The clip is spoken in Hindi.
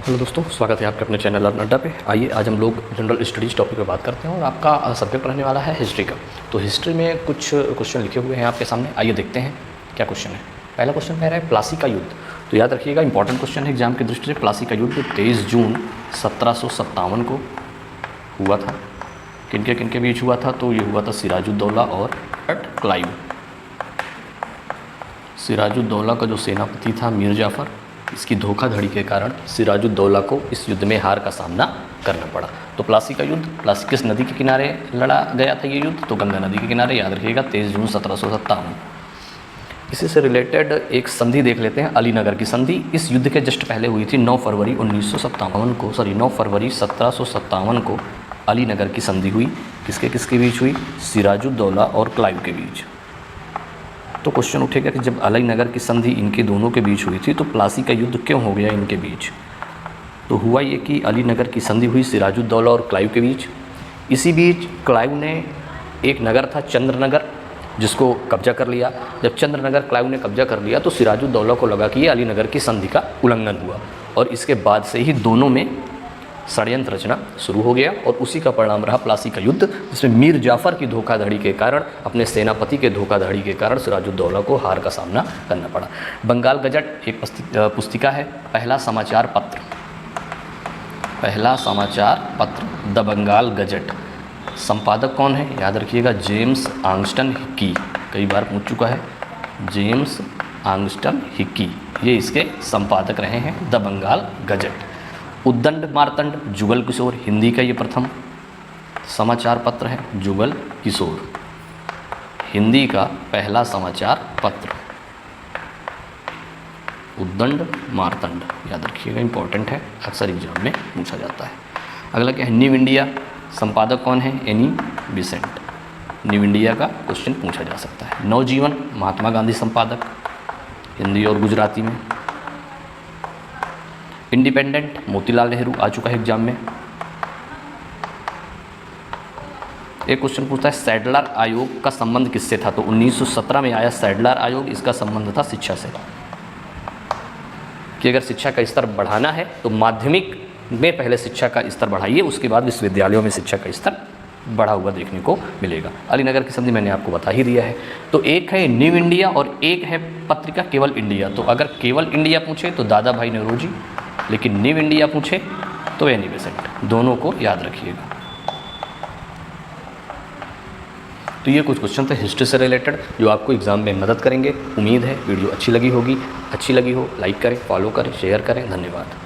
हेलो दोस्तों, स्वागत है आपके अपने चैनल लर्न अड्डा पे। आइए आज हम लोग जनरल स्टडीज़ टॉपिक पे बात करते हैं और आपका सब्जेक्ट रहने वाला है हिस्ट्री का। तो हिस्ट्री में कुछ क्वेश्चन लिखे हुए हैं आपके सामने, आइए देखते हैं क्या क्वेश्चन है। पहला क्वेश्चन कह रहा है प्लासी का युद्ध। तो याद रखिएगा, इंपॉर्टेंट क्वेश्चन है एग्जाम की दृष्टि से। प्लासी का युद्ध 23 जून 1757 को हुआ था। किनके किनके बीच हुआ था? तो ये हुआ था सिराजुद्दौला और क्लाइव। सिराजुद्दौला का जो सेनापति था मीर जाफ़र, इसकी धोखाधड़ी के कारण सिराजुद्दौला को इस युद्ध में हार का सामना करना पड़ा। तो प्लासी का युद्ध, प्लासी किस नदी के किनारे लड़ा गया था ये युद्ध? तो गंगा नदी के किनारे, याद रखिएगा 23 जून 1757। इसी से रिलेटेड एक संधि देख लेते हैं, अलीनगर की संधि। इस युद्ध के जस्ट पहले हुई थी 9 फरवरी 1757 को अलीनगर की संधि हुई। किसके किसके बीच हुई? सिराजुद्दौला और क्लाइव के बीच। तो क्वेश्चन उठेगा कि जब अलीनगर की संधि इनके दोनों के बीच हुई थी तो प्लासी का युद्ध क्यों हो गया इनके बीच? तो हुआ ये कि अलीनगर की संधि हुई सिराजुद्दौला और क्लाइव के बीच। इसी बीच क्लाइव ने एक नगर था चंद्रनगर, जिसको कब्जा कर लिया। जब चंद्रनगर क्लाइव ने कब्जा कर लिया तो सिराजुद्दौला को लगा कि ये अलीनगर की संधि का उल्लंघन हुआ, और इसके बाद से ही दोनों में षड्यंत्र रचना शुरू हो गया, और उसी का परिणाम रहा प्लासी का युद्ध, जिसमें मीर जाफ़र की धोखाधड़ी के कारण, अपने सेनापति के धोखाधड़ी के कारण सिराजुद्दौला को हार का सामना करना पड़ा। बंगाल गजट एक पुस्तिका है, पहला समाचार पत्र द बंगाल गजट। संपादक कौन है? याद रखिएगा जेम्स आंगस्टन हिक्की। कई बार पूछ चुका है, जेम्स आंगस्टन हिक्की ये इसके संपादक रहे हैं द बंगाल गजट। उद्दंड मार्तंड जुगल किशोर, हिंदी का ये प्रथम समाचार पत्र है। जुगल किशोर हिंदी का पहला समाचार पत्र। उद्दंड मार्तंड याद रखिएगा, इंपॉर्टेंट है, अक्सर एग्जाम में पूछा जाता है। अगला क्या है? New India. संपादक कौन है? Any Besant. न्यू इंडिया का क्वेश्चन पूछा जा सकता है। नवजीवन महात्मा गांधी संपादक, हिंदी और गुजराती में। इंडिपेंडेंट मोतीलाल नेहरू, आ चुका है एग्जाम में। एक क्वेश्चन पूछता है सैडलर आयोग का संबंध किससे था? तो 1917 में आया सैडलर आयोग, इसका संबंध था शिक्षा से, कि अगर शिक्षा का स्तर बढ़ाना है तो माध्यमिक में पहले शिक्षा का स्तर बढ़ाइए, उसके बाद विश्वविद्यालयों में शिक्षा का स्तर बढ़ा हुआ देखने को मिलेगा। अलीनगर की संधि मैंने आपको बता ही दिया है। तो एक है न्यू इंडिया और एक है पत्रिका केवल इंडिया। तो अगर केवल इंडिया पूछे तो दादा भाई नौरोजी, लेकिन न्यू इंडिया पूछे तो एनी बेसेंट। दोनों को याद रखिएगा। तो ये कुछ क्वेश्चन थे हिस्ट्री से रिलेटेड जो आपको एग्जाम में मदद करेंगे। उम्मीद है वीडियो अच्छी लगी हो लाइक करें, फॉलो करें, शेयर करें। धन्यवाद।